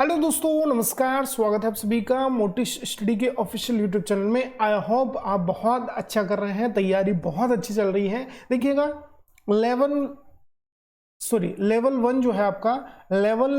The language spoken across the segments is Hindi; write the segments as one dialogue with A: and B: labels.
A: हेलो दोस्तों, नमस्कार। स्वागत है आप सभी का मोटिश स्टडी के ऑफिशियल यूट्यूब चैनल में। आई होप आप बहुत अच्छा कर रहे हैं, तैयारी बहुत अच्छी चल रही है। देखिएगा लेवल 1 जो है आपका, लेवल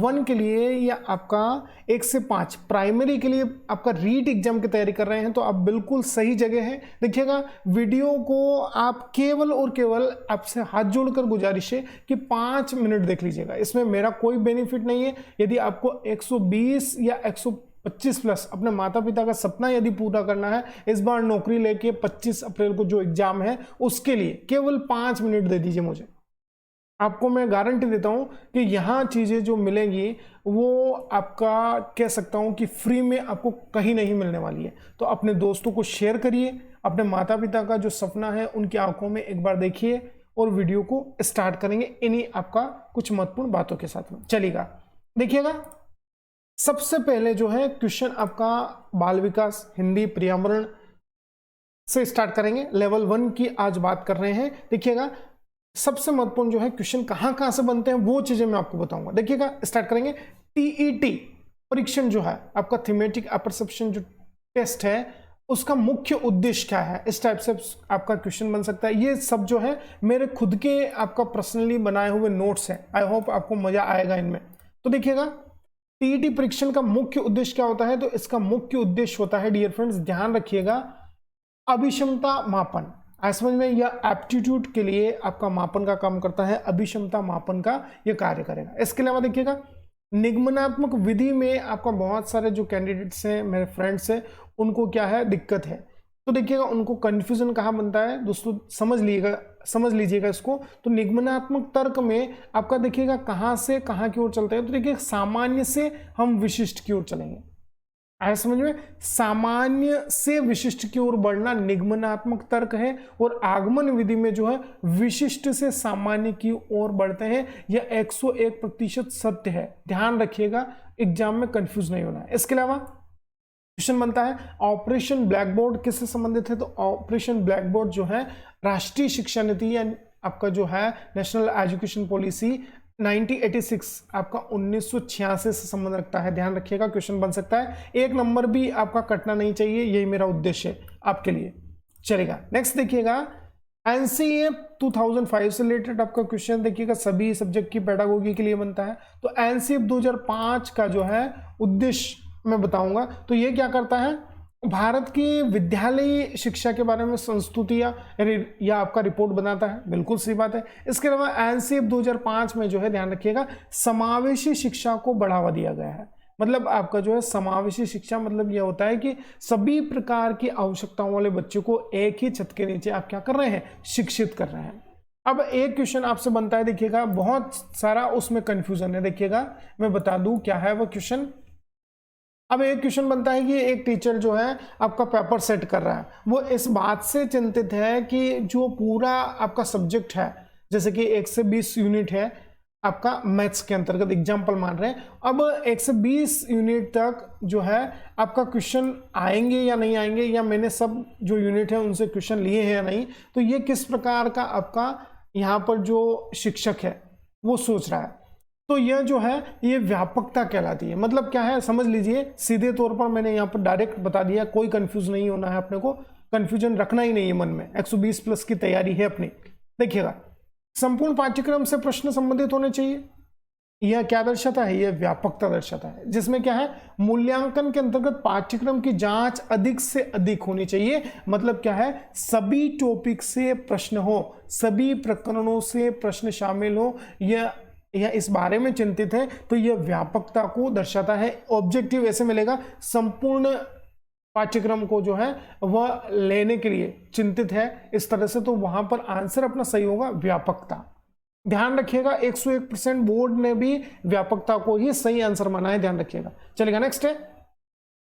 A: 1 के लिए या आपका 1 से 5 प्राइमरी के लिए आपका रीट एग्जाम की तैयारी कर रहे हैं तो आप बिल्कुल सही जगह हैं। देखिएगा वीडियो को आप केवल और केवल आपसे हाथ जोड़कर गुजारिश है कि 5 मिनट देख लीजिएगा। इसमें मेरा कोई बेनिफिट नहीं है। यदि आपको 120 या 125 प्लस अपने माता पिता का सपना यदि पूरा करना है, इस बार नौकरी लेके 25 अप्रैल को जो एग्जाम है उसके लिए केवल 5 मिनट दे दीजिए मुझे। आपको मैं गारंटी देता हूं कि यहां चीजें जो मिलेंगी वो आपका कह सकता हूं कि फ्री में आपको कहीं नहीं मिलने वाली है। तो अपने दोस्तों को शेयर करिए, अपने माता पिता का जो सपना है उनकी आंखों में एक बार देखिए और वीडियो को स्टार्ट करेंगे इन्हीं आपका कुछ महत्वपूर्ण बातों के साथ में। चलिएगा, देखिएगा सबसे पहले जो है क्वेश्चन आपका बाल विकास हिंदी पर्यावरण से स्टार्ट करेंगे। लेवल 1 की आज बात कर रहे हैं। देखिएगा सबसे महत्वपूर्ण जो है क्वेश्चन कहां से बनते हैं वो चीजें मैं आपको बताऊंगा। देखिएगा स्टार्ट करेंगे। टीईटी परीक्षण जो है आपका, थीमेटिक अपरसेप्शन जो टेस्ट है, उसका मुख्य उद्देश्य क्या है, इस टाइप से आपका क्वेश्चन बन सकता है। ये सब जो है मेरे खुद के आपका पर्सनली बनाए हुए नोट्स हैं। आई होप आपको मजा आएगा इनमें। तो देखिएगा टीईटी परीक्षण का मुख्य उद्देश्य क्या होता है, तो इसका मुख्य उद्देश्य होता है, डियर फ्रेंड्स ध्यान रखिएगा, अभिक्षमता मापन। समझ में, यह एप्टीट्यूड के लिए आपका मापन का काम करता है, अभिक्षमता मापन का यह कार्य करेगा। इसके अलावा देखिएगा निगमनात्मक विधि में आपका बहुत सारे जो कैंडिडेट्स हैं, मेरे फ्रेंड्स हैं, उनको क्या है दिक्कत है। तो देखिएगा उनको कंफ्यूजन कहाँ बनता है दोस्तों, समझ लीजिएगा इसको। तो निगमनात्मक तर्क में आपका देखिएगा कहाँ से कहाँ की ओर चलते हैं। तो देखिए सामान्य से हम विशिष्ट की ओर चलेंगे। आया समझ में, सामान्य से विशिष्ट की ओर बढ़ना निगमनात्मक तर्क है, और आगमन विधि में जो है विशिष्ट से सामान्य की ओर बढ़ते हैं। यह 101% सत्य है। ध्यान रखिएगा, एग्जाम में कंफ्यूज नहीं होना है। इसके अलावा क्वेश्चन बनता है ऑपरेशन ब्लैक बोर्ड किससे संबंधित है, तो ऑपरेशन ब्लैक बोर्ड जो है राष्ट्रीय शिक्षा नीति या आपका जो है नेशनल एजुकेशन पॉलिसी 1986 आपका 1986 से संबंध रखता है। ध्यान रखिएगा, क्वेश्चन बन सकता है। एक नंबर भी आपका कटना नहीं चाहिए, यही मेरा उद्देश्य है आपके लिए। चलेगा नेक्स्ट देखिएगा, एनसीए 2005 से रिलेटेड आपका क्वेश्चन देखिएगा, सभी सब्जेक्ट की पेडागोगी के लिए बनता है। तो एनसीए 2005 का जो है उद्देश्य मैं बताऊंगा। तो ये क्या करता है, भारत की विद्यालयी शिक्षा के बारे में संस्तुतियां या आपका रिपोर्ट बनाता है। बिल्कुल सही बात है। इसके अलावा एनसीए 2005 में जो है ध्यान रखिएगा समावेशी शिक्षा को बढ़ावा दिया गया है। मतलब आपका जो है समावेशी शिक्षा मतलब यह होता है कि सभी प्रकार की आवश्यकताओं वाले बच्चों को एक ही छत के नीचे आप क्या कर रहे हैं, शिक्षित कर रहे हैं। अब एक क्वेश्चन आपसे बनता है, देखिएगा बहुत सारा उसमें कंफ्यूजन है। देखिएगा मैं बता दूं क्या है वो क्वेश्चन। अब एक क्वेश्चन बनता है कि एक टीचर जो है आपका पेपर सेट कर रहा है, वो इस बात से चिंतित है कि जो पूरा आपका सब्जेक्ट है, जैसे कि 1 से 20 यूनिट है आपका मैथ्स के अंतर्गत, एग्जाम्पल मान रहे हैं। अब 1 से 20 यूनिट तक जो है आपका क्वेश्चन आएंगे या नहीं आएंगे, या मैंने सब जो यूनिट है उनसे क्वेश्चन लिए हैं या नहीं, तो ये किस प्रकार का आपका यहाँ पर जो शिक्षक है वो सोच रहा है। तो यह जो है ये व्यापकता कहलाती है। मतलब क्या है समझ लीजिए, सीधे तौर पर मैंने यहाँ पर डायरेक्ट बता दिया, कोई कंफ्यूज नहीं होना है, अपने को कंफ्यूजन रखना ही नहीं है मन में। 120 प्लस की तैयारी है अपनी। देखिएगा संपूर्ण पाठ्यक्रम से प्रश्न संबंधित होने चाहिए। यह क्या दर्शाता है, यह व्यापकता दर्शाता है, जिसमें क्या है मूल्यांकन के अंतर्गत पाठ्यक्रम की जांच अधिक से अधिक होनी चाहिए। मतलब क्या है, सभी टॉपिक से प्रश्न हो, सभी प्रकरणों से प्रश्न शामिल हो, या इस बारे में चिंतित है, तो यह व्यापकता को दर्शाता है। ऑब्जेक्टिव ऐसे मिलेगा, संपूर्ण पाठ्यक्रम को जो है वह लेने के लिए चिंतित है इस तरह से, तो वहां पर आंसर अपना सही होगा व्यापकता। ध्यान रखिएगा 101% बोर्ड ने भी व्यापकता को ही सही आंसर माना है, ध्यान रखिएगा। चलेगा नेक्स्ट है।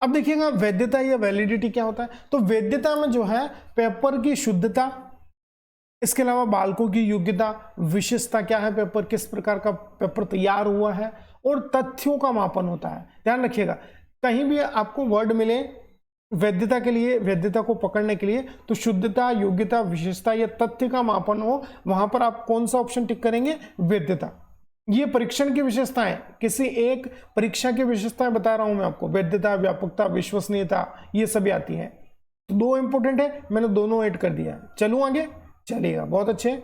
A: अब देखिएगा वैधता या वैलिडिटी क्या होता है। तो वैधता में जो है पेपर की शुद्धता, इसके अलावा बालकों की योग्यता, विशेषता क्या है, पेपर किस प्रकार का पेपर तैयार हुआ है, और तथ्यों का मापन होता है। ध्यान रखिएगा कहीं भी आपको वर्ड मिले वैधता के लिए, वैधता को पकड़ने के लिए, तो शुद्धता, योग्यता, विशेषता या तथ्य का मापन हो, वहां पर आप कौन सा ऑप्शन टिक करेंगे, वैधता। ये परीक्षण की विशेषताएं, किसी एक परीक्षा की विशेषताएं बता रहा हूं मैं आपको, वैधता, व्यापकता, विश्वसनीयता, ये सभी आती है। तो दो इंपॉर्टेंट है, मैंने दोनों ऐड कर दिया। चलूं आगे, चलिएगा, बहुत अच्छे,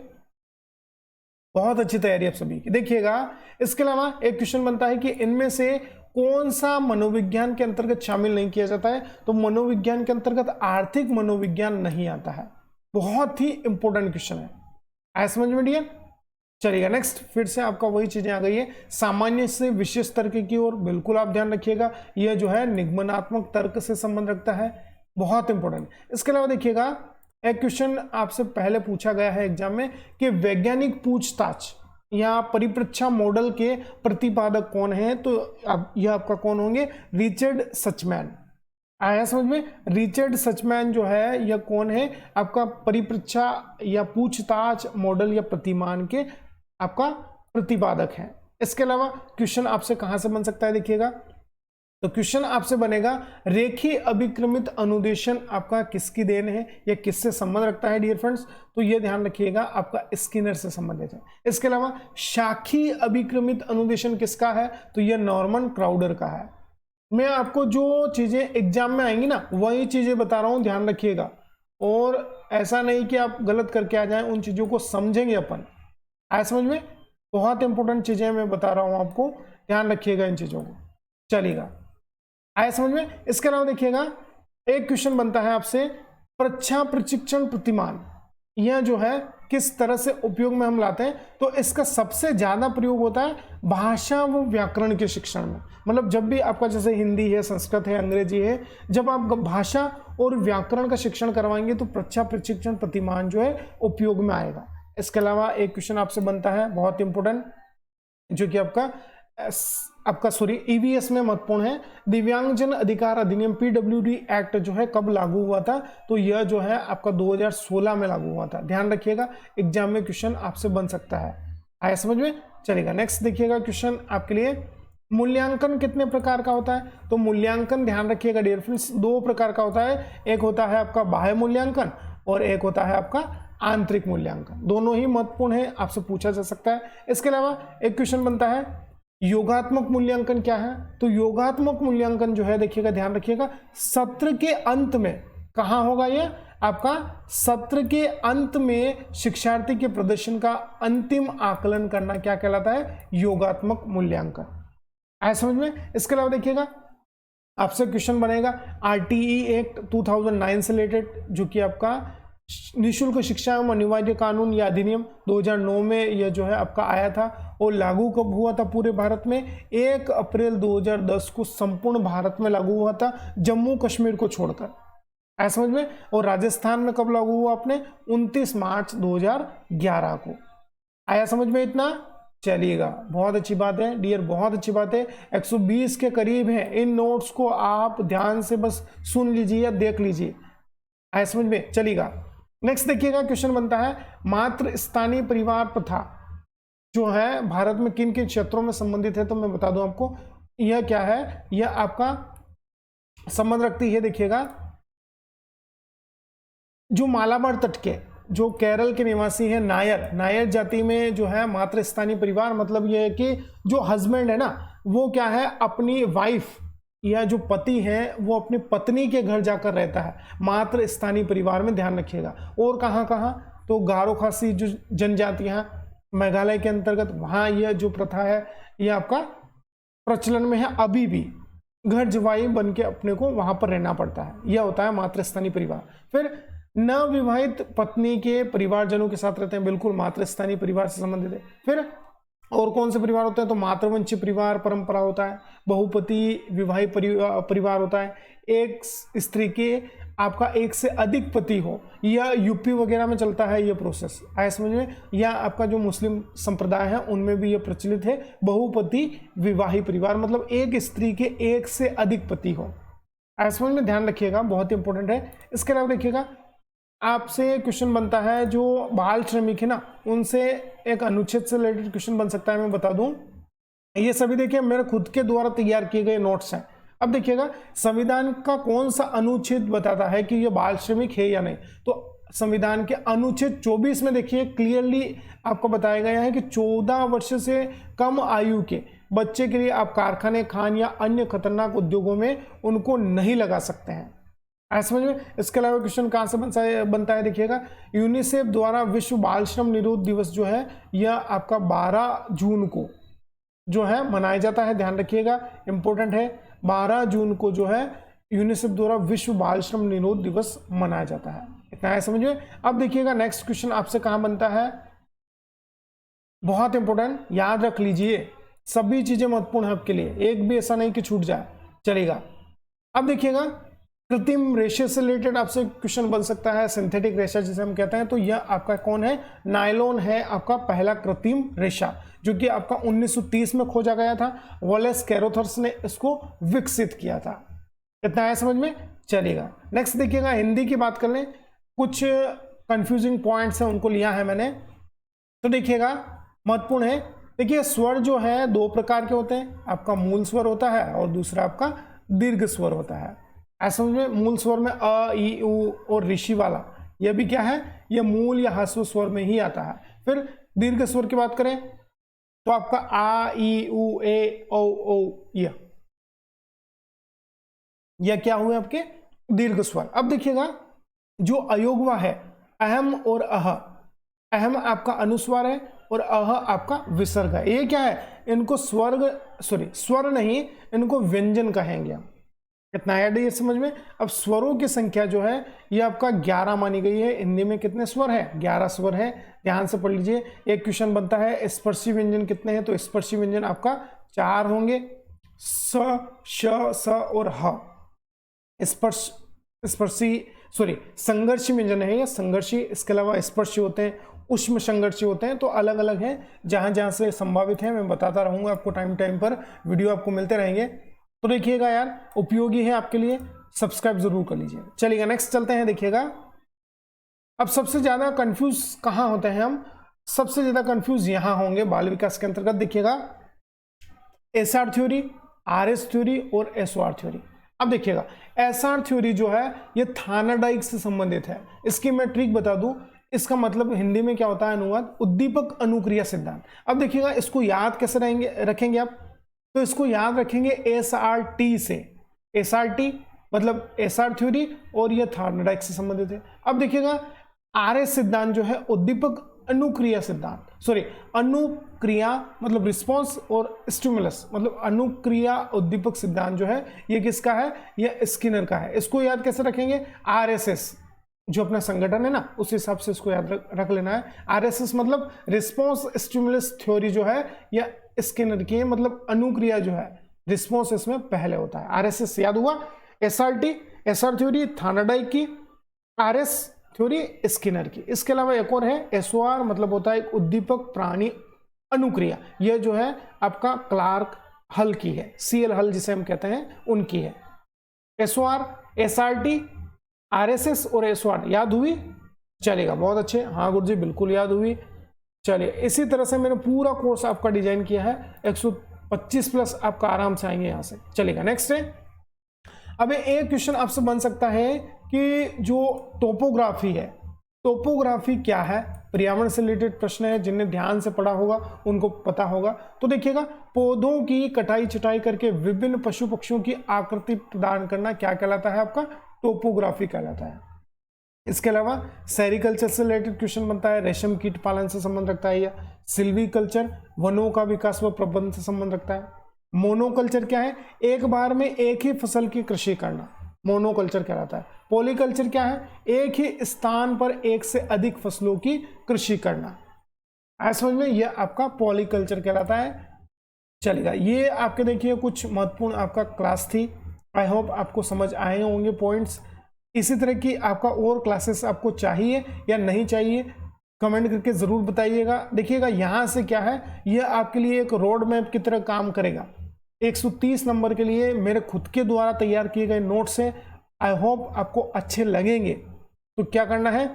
A: बहुत अच्छी तैयारी आप सभी की। देखिएगा इसके अलावा एक क्वेश्चन बनता है कि इनमें से कौन सा मनोविज्ञान के अंतर्गत शामिल नहीं किया जाता है। तो मनोविज्ञान के अंतर्गत आर्थिक मनोविज्ञान नहीं आता है। बहुत ही इंपॉर्टेंट क्वेश्चन है, आया समझ में डियर। चलिएगा नेक्स्ट, फिर से आपका वही चीजें आ गई है, सामान्य से विशेष तर्क की ओर बिल्कुल आप ध्यान रखिएगा। यह जो है निगमनात्मक तर्क से संबंध रखता है, बहुत इंपॉर्टेंट। इसके अलावा देखिएगा एक क्वेश्चन आपसे पहले पूछा गया है एग्जाम में कि वैज्ञानिक पूछताछ या परिप्रेक्षा मॉडल के प्रतिपादक कौन है। तो यह आपका कौन होंगे, रिचर्ड सचमैन। आया समझ में, रिचर्ड सचमैन जो है यह कौन है, आपका परिप्रेक्षा या पूछताछ मॉडल या प्रतिमान के आपका प्रतिपादक है। इसके अलावा क्वेश्चन आपसे कहां से बन सकता है, देखिएगा तो क्वेश्चन आपसे बनेगा रेखीय अभिक्रमित अनुदेशन आपका किसकी देन है या किससे संबंध रखता है डियर फ्रेंड्स। तो ये ध्यान रखिएगा आपका स्किनर से संबंधित है। इसके अलावा शाखीय अभिक्रमित अनुदेशन किसका है, तो यह नॉर्मन क्राउडर का है। मैं आपको जो चीजें एग्जाम में आएंगी ना वही चीजें बता रहा हूं, ध्यान रखिएगा। और ऐसा नहीं कि आप गलत करके आ जाएं, उन चीजों को समझेंगे अपन। आया समझ में, बहुत इंपॉर्टेंट चीजें मैं बता रहा हूं आपको, ध्यान रखिएगा इन चीजों को। चलिएगा, आया समझ में। इसके अलावा देखिएगा एक क्वेश्चन बनता है आपसे, प्रच्छा प्रशिक्षण प्रतिमान, यह जो है किस तरह से उपयोग में हम लाते हैं। तो इसका सबसे ज्यादा प्रयोग होता है भाषा व व्याकरण के शिक्षण में। मतलब जब भी आपका जैसे हिंदी है, संस्कृत है, अंग्रेजी है, जब आप भाषा और व्याकरण का शिक्षण करवाएंगे तो प्रच्छा प्रशिक्षण प्रतिमान जो है उपयोग में आएगा। इसके अलावा एक क्वेश्चन आपसे बनता है बहुत इंपॉर्टेंट, जो कि आपका ईवीएस में महत्वपूर्ण है, दिव्यांगजन अधिकार अधिनियम पीडब्ल्यूडी एक्ट जो है कब लागू हुआ था। तो यह जो है आपका 2016 में लागू हुआ था। ध्यान रखिएगा, एग्जाम में क्वेश्चन आपसे बन सकता है। आया समझ में। चलेगा नेक्स्ट देखिएगा क्वेश्चन आपके लिए, मूल्यांकन कितने प्रकार का होता है। तो मूल्यांकन ध्यान रखिएगा डियर फ्रेंड्स, दो प्रकार का होता है, एक होता है आपका बाह्य मूल्यांकन और एक होता है आपका आंतरिक मूल्यांकन। दोनों ही महत्वपूर्ण है, आपसे पूछा जा सकता है। इसके अलावा एक क्वेश्चन बनता है योगात्मक मूल्यांकन क्या है। तो योगात्मक मूल्यांकन जो है देखिएगा, ध्यान रखिएगा, सत्र के अंत में कहां होगा, यह आपका सत्र के अंत में शिक्षार्थी के प्रदर्शन का अंतिम आकलन करना क्या कहलाता है, योगात्मक मूल्यांकन। आया समझ में। इसके अलावा देखिएगा आपसे क्वेश्चन बनेगा आरटीई एक्ट 2009 से रिलेटेड, जो कि आपका निःशुल्क शिक्षा एवं अनिवार्य कानून या अधिनियम 2009 में यह जो है आपका आया था। और लागू कब हुआ था पूरे भारत में, 1 अप्रैल 2010 को संपूर्ण भारत में लागू हुआ था, जम्मू कश्मीर को छोड़कर। ऐसा समझ में। और राजस्थान में कब लागू हुआ आपने, 29 मार्च 2011 को। आया समझ में इतना। चलिएगा, बहुत अच्छी बात है डियर, बहुत अच्छी बात है। 120 के करीब है, इन नोट्स को आप ध्यान से बस सुन लीजिए या देख लीजिए। आया समझ में। चलिएगा नेक्स्ट देखिएगा क्वेश्चन बनता है, मातृ स्थानीय परिवार प्रथा जो है भारत में किन किन क्षेत्रों में संबंधित है। तो मैं बता दूं आपको यह क्या है, यह आपका संबंध रखती है, देखिएगा जो मालाबार तट के, जो केरल के निवासी है, नायर जाति में जो है मातृ स्थानीय परिवार, मतलब यह है कि जो हस्बैंड है ना वो क्या है, अपनी वाइफ या जो पति है वो अपनी पत्नी के घर जाकर रहता है, मातृ स्थानीय परिवार में। ध्यान रखिएगा। और कहाँ कहाँ, तो गारो खासी जो जनजातियां मेघालय के अंतर्गत, वहाँ यह जो प्रथा है यह आपका प्रचलन में है अभी भी। घर जवाई बन के अपने को वहां पर रहना पड़ता है, यह होता है मातृस्थानीय परिवार। फिर नवविवाहित पत्नी के परिवारजनों के साथ रहते हैं, बिल्कुल मातृस्थानीय परिवार से संबंधित है। फिर और कौन से परिवार होते हैं, तो मातृवंशी परिवार परंपरा होता है, बहुपति विवाहित परिवार होता है, एक स्त्री के आपका एक से अधिक पति हो, या यूपी वगैरह में चलता है ये प्रोसेस। आया समझ में। या आपका जो मुस्लिम संप्रदाय है उनमें भी ये प्रचलित है, बहुपति विवाहित परिवार, मतलब एक स्त्री के एक से अधिक पति हो। आया समझ में। ध्यान रखिएगा, बहुत इंपॉर्टेंट है। इसके अलावा देखिएगा आपसे क्वेश्चन बनता है, जो बाल श्रमिक है ना उनसे एक अनुच्छेद से रिलेटेड क्वेश्चन बन सकता है। मैं बता दूं ये सभी देखिए मेरे खुद के द्वारा तैयार किए गए नोट्स हैं। अब देखिएगा संविधान का कौन सा अनुच्छेद बताता है कि ये बाल श्रमिक है या नहीं। तो संविधान के अनुच्छेद 24 में देखिए क्लियरली आपको बताया गया है कि 14 वर्ष से कम आयु के बच्चे के लिए आप कारखाने, खान या अन्य खतरनाक उद्योगों में उनको नहीं लगा सकते हैं। ऐसा समझ में। इसके अलावा क्वेश्चन कहाँ से बनता है देखिएगा, यूनिसेफ द्वारा विश्व बाल श्रम निरोध दिवस जो है यह आपका 12 जून को जो है मनाया जाता है। ध्यान रखिएगा, इंपॉर्टेंट है, 12 जून को जो है यूनिसेफ द्वारा विश्व बाल श्रम निरोध दिवस मनाया जाता है। इतना है समझ में। अब देखिएगा नेक्स्ट क्वेश्चन आपसे कहाँ बनता है, बहुत इंपॉर्टेंट, याद रख लीजिए, सभी चीजें महत्वपूर्ण है आपके लिए, एक भी ऐसा नहीं कि छूट जाए, चलेगा। अब देखिएगा कृत्रिम रेशे से रिलेटेड आपसे क्वेश्चन बन सकता है, सिंथेटिक रेशा जिसे हम कहते हैं। तो यह आपका कौन है, नायलॉन है आपका पहला कृत्रिम रेशा, जो कि आपका 1930 में खोजा गया था। वॉलेस कैरोथर्स ने इसको विकसित किया था। इतना है समझ में, चलेगा। नेक्स्ट देखिएगा, हिंदी की बात कर लें, कुछ कंफ्यूजिंग पॉइंट्स हैं उनको लिया है मैंने, तो देखिएगा महत्वपूर्ण है। देखिए स्वर जो है 2 प्रकार के होते हैं, आपका मूल स्वर होता है और दूसरा आपका दीर्घ स्वर होता है। ऐसा समझ में, मूल स्वर में अ, ई, उ और ऋषि वाला, यह भी क्या है, यह मूल या ह्रस्व स्वर में ही आता है। फिर दीर्घ स्वर की बात करें तो आपका आ, ई, उ, ए, औ, यह क्या हुए आपके दीर्घ स्वर। अब देखिएगा जो अयोगवा है, अहम और अह, अहम आपका अनुस्वार है और अह आपका विसर्ग है। ये क्या है, इनको स्वर नहीं, इनको व्यंजन कहेंगे हम। कितना ऐड है ये समझ में। अब स्वरों की संख्या जो है ये आपका 11 मानी गई है। हिंदी में कितने स्वर है, 11 स्वर है। ध्यान से पढ़ लीजिए। एक क्वेश्चन बनता है स्पर्शी व्यंजन कितने हैं, तो स्पर्शी व्यंजन आपका 4 होंगे, स, श, स और ह। संघर्षी व्यंजन है ये, संघर्षी। इसके अलावा स्पर्शी होते हैं, उष्म संघर्षी होते हैं, तो अलग अलग हैं। जहां जहां से संभावित है मैं बताता रहूंगा आपको, टाइम टाइम पर वीडियो आपको मिलते रहेंगे। तो देखिएगा यार, उपयोगी है आपके लिए, सब्सक्राइब जरूर कर लीजिए। चलिएगा नेक्स्ट चलते हैं। देखिएगा अब सबसे ज्यादा कंफ्यूज कहां होते हैं हम, सबसे ज्यादा कंफ्यूज यहां होंगे बाल विकास के अंतर्गत। देखिएगा एसआर थ्योरी, आरएस थ्योरी और एसओआर थ्योरी। अब देखिएगा एसआर थ्योरी जो है ये थायनाडाइक से संबंधित है। इसकी मैं ट्रिक बता दूं, इसका मतलब हिंदी में क्या होता है, अनुवाद, उद्दीपक अनुक्रिया सिद्धांत। अब देखिएगा इसको याद कैसे रखेंगे आप, तो इसको याद रखेंगे एसआरटी से। एसआरटी मतलब एसआर थ्योरी और यह थायनाडाइक से संबंधित है। अब देखिएगा आरएस सिद्धांत जो है उद्दीपक अनुक्रिया सिद्धांत, अनुक्रिया मतलब रिस्पॉन्स और स्टिमुलस मतलब अनुक्रिया उद्दीपक सिद्धांत जो है ये किसका है, यह स्किनर का है। इसको याद कैसे रखेंगे, आरएसएस जो अपना संगठन है ना, उस हिसाब से इसको याद रख लेना है। आरएसएस मतलब रिस्पॉन्स स्टिमुलस थ्योरी जो है यह स्किनर की है, मतलब अनुक्रिया जो है रिस्पॉन्स इसमें पहले होता है। आरएसएस याद हुआ। एसआरटी, एसआर थ्योरी थायनाडाइक की, आरएस थ्योरी स्किनर की। इसके अलावा एक और है एसओआर, मतलब होता है एक उद्दीपक प्राणी अनुक्रिया। यह जो है आपका क्लार्क हल की है, सीएल हल जिसे हम कहते हैं उनकी है। एसओआर, एसआरटी, आरएसएस और एसओआर याद हुई, चलेगा, बहुत अच्छे। हाँ गुरुजी बिल्कुल याद हुई। चलिए इसी तरह से मैंने पूरा कोर्स आपका डिजाइन किया है, 125+ आपका आराम से आएंगे यहाँ से। चलेगा नेक्स्ट है। अब एक क्वेश्चन आपसे बन सकता है कि जो टोपोग्राफी है, टोपोग्राफी क्या है, पर्यावरण से रिलेटेड प्रश्न है, जिन्हें ध्यान से पढ़ा होगा उनको पता होगा। तो देखिएगा पौधों की कटाई छटाई करके विभिन्न पशु पक्षियों की आकृति प्रदान करना क्या कहलाता है, आपका टोपोग्राफी कहलाता है। इसके अलावा सेरिकल्चर से रिलेटेड क्वेश्चन बनता है, रेशम कीट पालन से संबंध रखता है, या सिल्वीकल्चर वनों का विकास व प्रबंधन से संबंध रखता है। मोनोकल्चर क्या है, एक बार में एक ही फसल की कृषि करना, मोनोकल्चर कहलाता है। पॉलीकल्चर क्या है, एक ही स्थान पर एक से अधिक फसलों की कृषि करना। ऐसा समझ में, यह आपका पॉलीकल्चर कहलाता है। चलेगा, ये आपके देखिए कुछ महत्वपूर्ण आपका क्लास थी। आई होप आपको समझ आए होंगे पॉइंट्स। इसी तरह की आपका और क्लासेस आपको चाहिए या नहीं चाहिए, कमेंट करके ज़रूर बताइएगा। देखिएगा यहाँ से क्या है, यह आपके लिए एक रोड मैप की तरह काम करेगा। 130 नंबर के लिए मेरे खुद के द्वारा तैयार किए गए नोट्स हैं। आई होप आपको अच्छे लगेंगे। तो क्या करना है,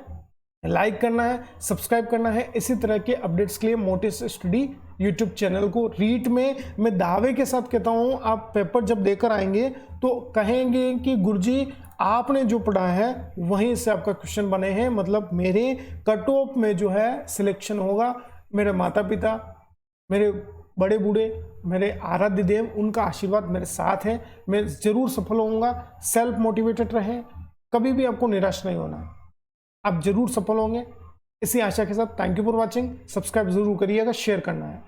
A: लाइक करना है, सब्सक्राइब करना है। इसी तरह के अपडेट्स के लिए मोटिस स्टडी यूट्यूब चैनल को रीट में मैं दावे के साथ कहता हूँ, आप पेपर जब देकर आएंगे तो कहेंगे कि गुरुजी आपने जो पढ़ा है वहीं से आपका क्वेश्चन बने हैं, मतलब मेरे कट ऑफ में जो है सिलेक्शन होगा। मेरे माता पिता, मेरे बड़े बूढ़े, मेरे आराध्य देव, उनका आशीर्वाद मेरे साथ है, मैं ज़रूर सफल होऊंगा। सेल्फ मोटिवेटेड रहें, कभी भी आपको निराश नहीं होना है, आप जरूर सफल होंगे। इसी आशा के साथ thank you for watching. Subscribe जरूर करिएगा, शेयर करना है।